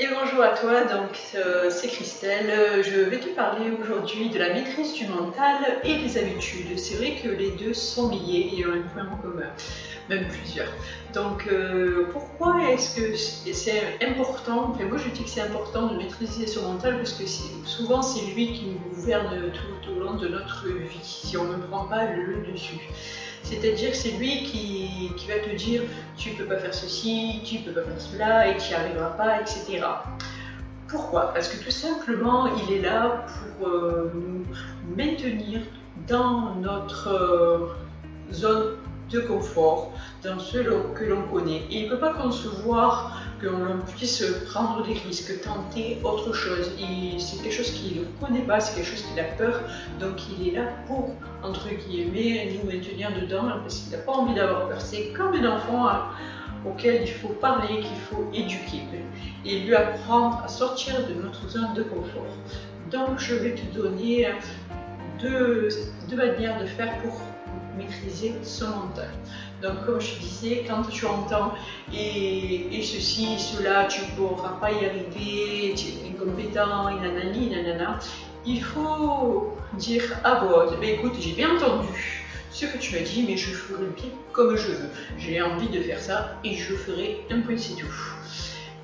Et bonjour à toi, c'est Christelle. Je vais te parler aujourd'hui de la maîtrise du mental et des habitudes. C'est vrai que les deux sont liés et ont un point en commun, même plusieurs. Pourquoi est-ce que c'est important? Moi je dis que c'est important de maîtriser son mental parce que souvent c'est lui qui nous gouverne tout au long de notre vie si on ne prend pas le dessus. C'est-à-dire que c'est lui qui va te dire tu peux pas faire ceci, tu peux pas faire cela et tu n'y arriveras pas, etc. Pourquoi? Parce que tout simplement il est là pour nous maintenir dans notre zone de confort, dans ce que l'on connaît. Et il ne peut pas concevoir que l'on puisse prendre des risques, tenter autre chose. C'est quelque chose qu'il ne connaît pas, c'est quelque chose qu'il a peur. Donc il est là pour, entre guillemets, nous maintenir dedans parce qu'il n'a pas envie d'avoir peur. C'est comme un enfant auquel il faut parler, qu'il faut éduquer et lui apprendre à sortir de notre zone de confort. Donc je vais te donner deux manières de faire pour maîtriser son mental. Donc comme je disais, quand tu entends et ceci, cela, tu ne pourras pas y arriver, tu es incompétent, et nanani, nanana, il faut dire à voix haute, écoute, j'ai bien entendu ce que tu m'as dit, mais je ferai bien comme je veux. J'ai envie de faire ça et je ferai un peu, c'est tout.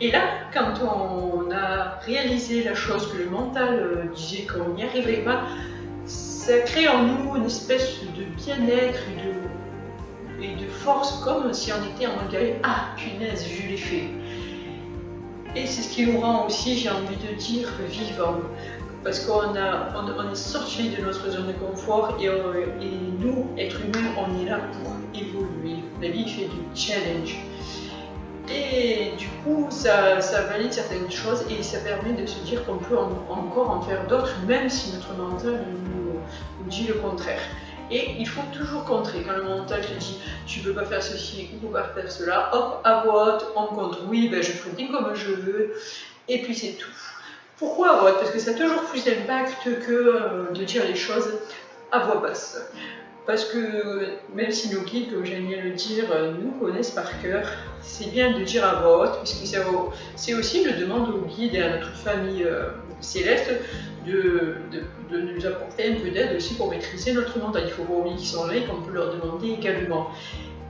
Et là, quand on a réalisé la chose que le mental disait qu'on n'y arriverait pas, ça crée en nous une espèce de bien-être et de force, comme si on était en mode ah punaise, je l'ai fait. Et c'est ce qui nous rend aussi, j'ai envie de dire, vivants. Parce qu'on est sorti de notre zone de confort et nous, êtres humains, on est là pour évoluer. La vie fait du challenge. Et du coup, ça valide certaines choses et ça permet de se dire qu'on peut encore en faire d'autres, même si notre mental nous dit le contraire. Et il faut toujours contrer. Quand le mental te dit tu ne peux pas faire ceci ou tu ne peux pas faire cela, hop, à voix haute, on contre. Oui, je ferai bien comme je veux, et puis c'est tout. Pourquoi à voix haute? Parce que ça a toujours plus d'impact que de dire les choses à voix basse. Parce que même si nos guides, comme j'aime bien le dire, nous connaissent par cœur, c'est bien de dire à voix haute, puisque c'est aussi une demande aux guides et à notre famille céleste de nous apporter un peu d'aide aussi pour maîtriser notre mental. Il faut pas oublier qu'ils sont là et qu'on peut leur demander également.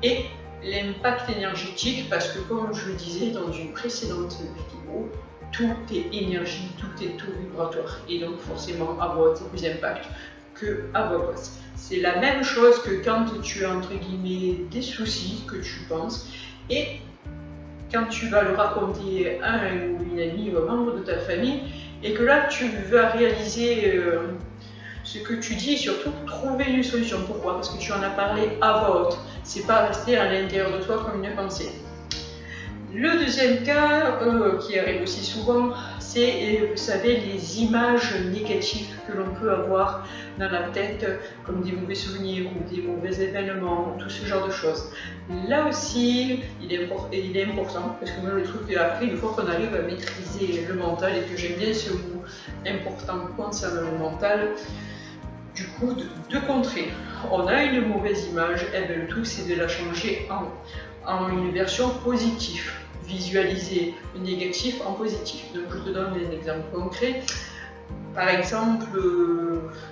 Et l'impact énergétique, parce que comme je le disais dans une précédente vidéo, tout est énergie, tout est tout vibratoire. Et donc forcément à voix haute, c'est plus d'impact que à voix basse. C'est la même chose que quand tu as entre guillemets des soucis que tu penses et quand tu vas le raconter à un ou une amie ou un membre de ta famille et que là tu vas réaliser ce que tu dis et surtout trouver une solution. Pourquoi? Parce que tu en as parlé à voix haute. C'est pas rester à l'intérieur de toi comme une pensée. Le deuxième cas qui arrive aussi souvent, c'est, vous savez, les images négatives que l'on peut avoir dans la tête, comme des mauvais souvenirs ou des mauvais événements, tout ce genre de choses. Là aussi, il est important, parce que moi je trouve qu'après, une fois qu'on arrive à maîtriser le mental, et que j'aime bien ce mot important concernant le mental, du coup, de contrer. On a une mauvaise image, et bien le tout c'est de la changer en une version positive. Visualiser le négatif en positif. Donc je te donne un exemple concret. Par exemple,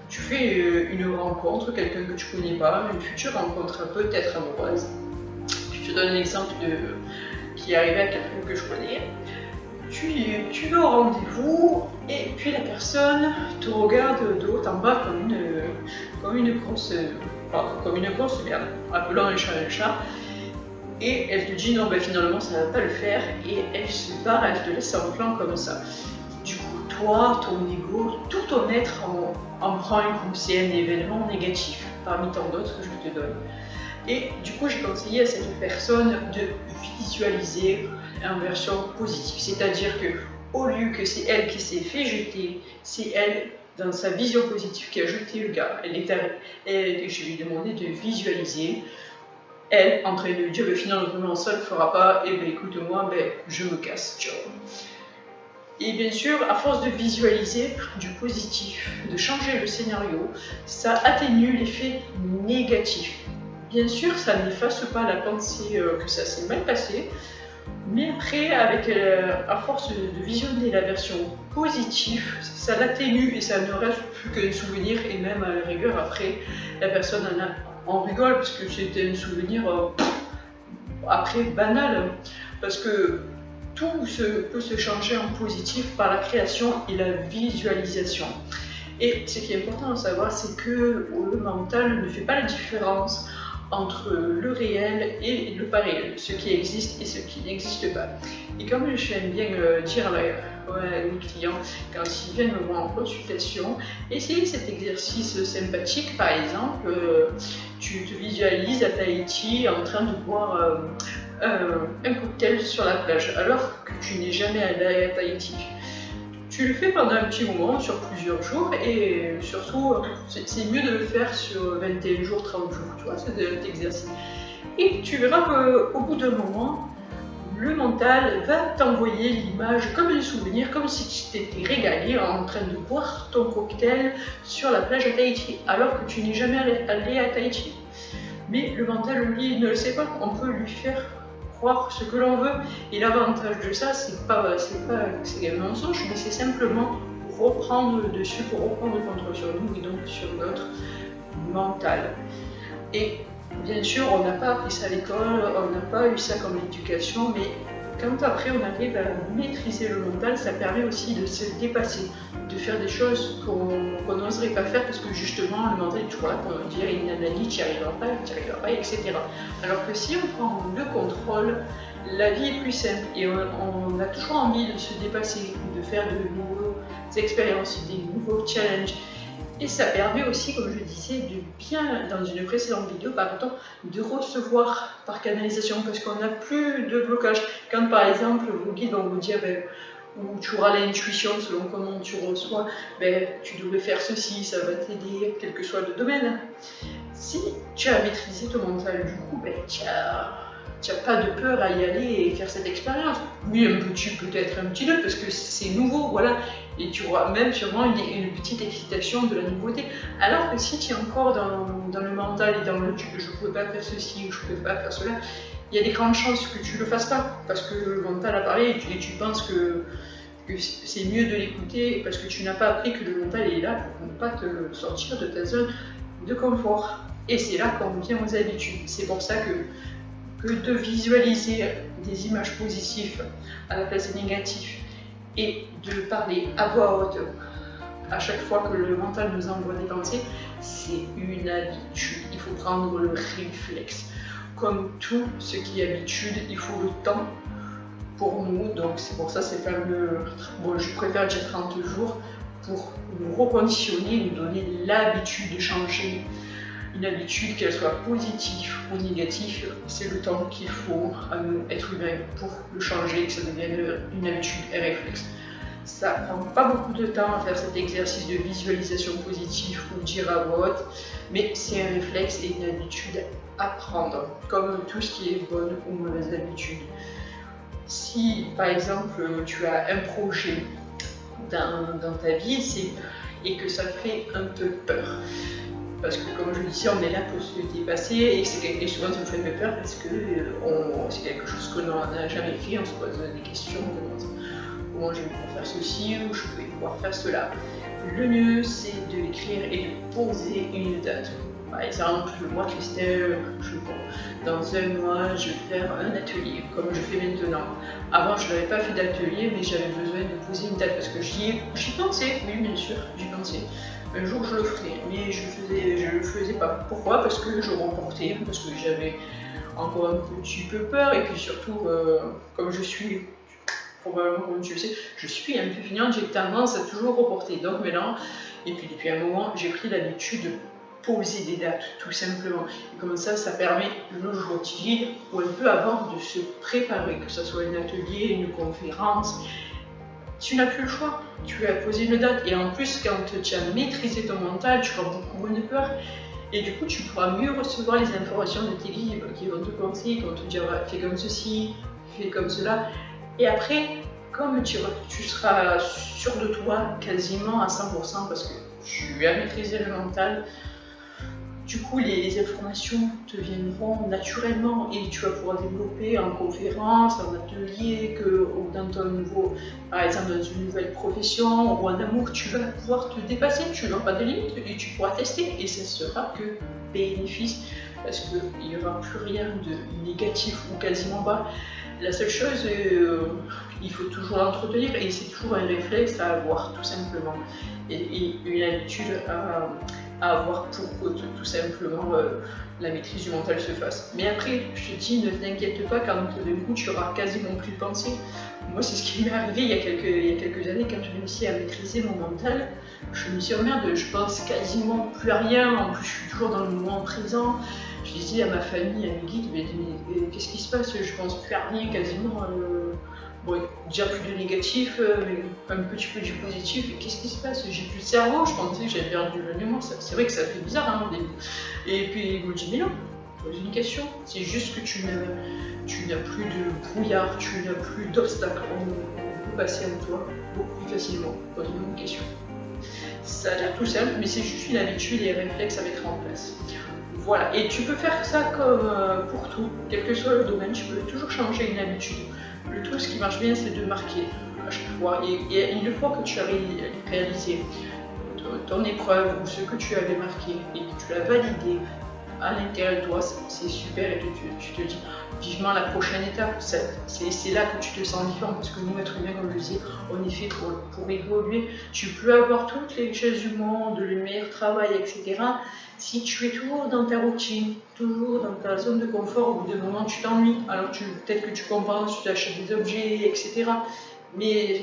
tu fais une rencontre, quelqu'un que tu connais pas, une future rencontre peut-être amoureuse. Je te donne un exemple qui est arrivé à quelqu'un que je connais. Tu vas au rendez-vous et puis la personne te regarde de haut en bas comme une grosse merde, appelant un chat. Et elle te dit non, finalement ça ne va pas le faire et elle se barre, elle te laisse en plan comme ça. Du coup, toi, ton ego, tout ton être en prend un coup. C'est un événement négatif parmi tant d'autres que je te donne. Et du coup, j'ai conseillé à cette personne de visualiser en version positive. C'est-à-dire que au lieu que c'est elle qui s'est fait jeter, c'est elle dans sa vision positive qui a jeté le gars. Je lui ai demandé de visualiser. Elle, en train de lui dire, finalement ça ne le fera pas, et écoute-moi, je me casse, ciao. Et bien sûr, à force de visualiser du positif, de changer le scénario, ça atténue l'effet négatif. Bien sûr, ça n'efface pas la pensée que ça s'est mal passé, Mais après, à force de visionner la version positive, ça l'atténue et ça ne reste plus qu'un souvenir. Et même à la rigueur, après, la personne en rigole parce que c'était un souvenir après banal. Parce que tout peut se changer en positif par la création et la visualisation. Et ce qui est important à savoir, c'est que le mental ne fait pas la différence entre le réel et le pas réel, ce qui existe et ce qui n'existe pas. Et comme j'aime bien dire à mes clients quand ils viennent me voir en consultation, essayez cet exercice sympathique. Par exemple, tu te visualises à Tahiti en train de boire un cocktail sur la plage alors que tu n'es jamais allé à Tahiti. Tu le fais pendant un petit moment, sur plusieurs jours, et surtout, c'est mieux de le faire sur 21 jours, 30 jours, tu vois, c'est un exercice. Et tu verras qu'au bout d'un moment, le mental va t'envoyer l'image comme un souvenir, comme si tu t'étais régalé en train de boire ton cocktail sur la plage à Tahiti, alors que tu n'es jamais allé à Tahiti. Mais le mental, lui, ne le sait pas, on peut lui faire croire ce que l'on veut, et l'avantage de ça, c'est un mensonge, mais c'est simplement reprendre dessus, pour reprendre le contrôle sur nous et donc sur notre mental. Et bien sûr, on n'a pas appris ça à l'école, on n'a pas eu ça comme éducation, mais quand après on arrive à maîtriser le mental, ça permet aussi de se dépasser, de faire des choses qu'on n'oserait pas faire parce que justement le mental est toujours là pour nous dire il n'y en a ni, tu n'y arriveras pas, etc. Alors que si on prend le contrôle, la vie est plus simple et on a toujours envie de se dépasser, de faire de nouvelles expériences, des nouveaux challenges. Et ça permet aussi, comme je disais, de bien, dans une précédente vidéo, de recevoir par canalisation, parce qu'on n'a plus de blocage. Quand par exemple vos guides vont vous dire, ou tu auras l'intuition selon comment tu reçois, tu devrais faire ceci, ça va t'aider, quel que soit le domaine. Si tu as maîtrisé ton mental, du coup, tu n'as pas de peur à y aller et faire cette expérience. Oui, un petit, peut-être un petit peu, parce que c'est nouveau, voilà. Et tu auras même sûrement une petite excitation de la nouveauté. Alors que si tu es encore dans le mental et dans le je ne peux pas faire ceci ou je ne peux pas faire cela, il y a des grandes chances que tu ne le fasses pas. Parce que le mental a parlé et tu penses que c'est mieux de l'écouter parce que tu n'as pas appris que le mental est là pour ne pas te sortir de ta zone de confort. Et c'est là qu'on vient aux habitudes. C'est pour ça que de visualiser des images positives à la place des négatives et de parler à voix haute à chaque fois que le mental nous envoie des pensées, c'est une habitude. Il faut prendre le réflexe. Comme tout ce qui est habitude, il faut le temps pour nous. Donc c'est pour ça c'est je préfère dire 30 jours pour nous reconditionner, nous donner l'habitude de changer. Une habitude, qu'elle soit positive ou négative, c'est le temps qu'il faut à nous, être humains, pour le changer, que ça devienne une habitude et réflexe. Ça prend pas beaucoup de temps à faire cet exercice de visualisation positive ou dire à voix haute, mais c'est un réflexe et une habitude à prendre, comme tout ce qui est bonne ou mauvaise habitude. Si par exemple tu as un projet dans ta vie et que ça fait un peu peur, parce que comme je le disais, on est là pour se dépasser et souvent ça nous fait un peu peur parce que c'est quelque chose que l'on n'a jamais fait, on se pose des questions, comment je vais pouvoir faire ceci ou je vais pouvoir faire cela. Le mieux c'est de l'écrire et de poser une date. Par exemple, moi Christelle, dans un mois je vais faire un atelier comme je fais maintenant. Avant je n'avais pas fait d'atelier mais j'avais besoin de poser une date parce que j'y pensais, oui bien sûr, j'y pensais. Un jour je le ferai, mais je le faisais pas. Pourquoi? Parce que je reportais, parce que j'avais encore un petit peu peur, et puis surtout, comme je suis, probablement comme tu le sais, je suis un peu feignante, j'ai tendance à toujours reporter. Donc maintenant, et puis depuis un moment, j'ai pris l'habitude de poser des dates, tout simplement. Et comme ça permet le jour J ou un peu avant de se préparer, que ce soit un atelier, une conférence. Tu n'as plus le choix, tu as posé une date et en plus quand tu as maîtrisé ton mental, tu auras beaucoup moins de peur et du coup tu pourras mieux recevoir les informations de tes guides qui vont te conseiller, qui vont te dire fais comme ceci, fais comme cela. Et après, comme tu seras sûr de toi quasiment à 100% parce que tu as maîtrisé le mental, Du coup, les informations te viendront naturellement et tu vas pouvoir développer en conférence, en atelier, ou dans ton nouveau, par exemple dans une nouvelle profession ou en amour, tu vas pouvoir te dépasser, tu n'auras pas de limite et tu pourras tester et ça sera que bénéfice parce qu'il n'y aura plus rien de négatif ou quasiment pas. La seule chose, il faut toujours l'entretenir et c'est toujours un réflexe à avoir tout simplement et une habitude à avoir pour que tout simplement la maîtrise du mental se fasse. Mais après, je te dis, ne t'inquiète pas quand d'un coup tu auras quasiment plus de pensée. Moi, c'est ce qui m'est arrivé il y a quelques années quand j'ai réussi à maîtriser mon mental. Je me suis dit, oh merde, je pense quasiment plus à rien, en plus je suis toujours dans le moment présent. Je disais à ma famille, à mes guides, mais qu'est-ce qui se passe? Je pense plus à rien quasiment. Bon, déjà plus de négatif, mais un petit peu du positif. Qu'est-ce qui se passe? J'ai plus de cerveau, je pensais que j'avais perdu le mémoire. C'est vrai que ça fait bizarre hein, au début. Et puis il me dit, mais non, pose une question. C'est juste que tu n'as plus de brouillard, tu n'as plus d'obstacles. On peut passer à toi beaucoup plus facilement. Pose une question. Ça a l'air tout simple, mais c'est juste une habitude et un réflexe à mettre en place. Voilà, et tu peux faire ça comme pour tout, quel que soit le domaine, tu peux toujours changer une habitude. Le tout, ce qui marche bien, c'est de marquer à chaque fois. Et une fois que tu as réalisé ton épreuve ou ce que tu avais marqué et que tu l'as validé à l'intérieur de toi, c'est super et tu te dis vivement la prochaine étape. C'est là que tu te sens différent parce que nous, êtres humains, comme je le disais, on est fait pour évoluer. Tu peux avoir toutes les richesses du monde, le meilleur travail, etc. Si tu es toujours dans ta routine, toujours dans ta zone de confort, au bout d'un moment tu t'ennuies, alors peut-être que tu compenses, tu t'achètes des objets, etc. Mais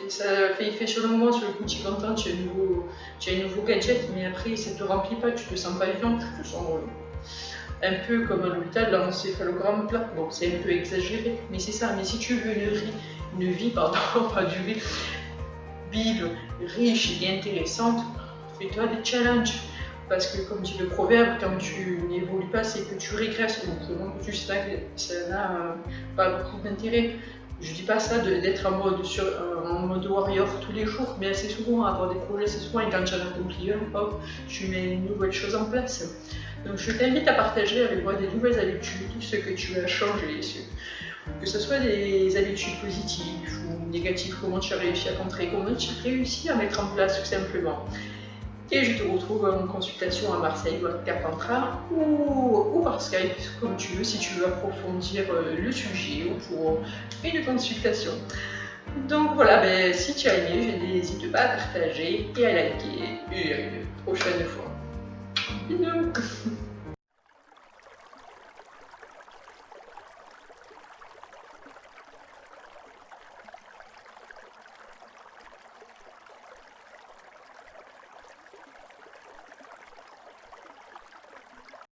ça fait effet sur le moment, sur le coup tu es content, tu as un nouveau gadget, mais après ça ne te remplit pas, tu te sens pas vivant, tu te sens un peu comme un hôpital, l'encéphalogramme plat. Bon, c'est un peu exagéré, mais c'est ça. Mais si tu veux une vie, pas du vie, vive, riche et intéressante, fais-toi des challenges. Parce que comme dit le proverbe, quand tu n'évolues pas, c'est que tu régresses. Donc le moment que tu stagnes, ça n'a pas beaucoup d'intérêt. Je dis pas ça d'être en mode warrior tous les jours, mais assez souvent, avoir des projets, c'est souvent, et quand tu en accomplis un, hop, tu mets une nouvelle chose en place. Donc je t'invite à partager avec moi des nouvelles habitudes, ce que tu as changé, que ce soit des habitudes positives ou négatives, comment tu as réussi à contrer, comment tu as réussi à mettre en place tout simplement. Et je te retrouve en consultation à Marseille ou à Carpentras ou par Skype, comme tu veux, si tu veux approfondir le sujet ou pour une consultation. Donc voilà, si tu as aimé, n'hésite pas à partager et à liker. Et à une prochaine fois. Bisous.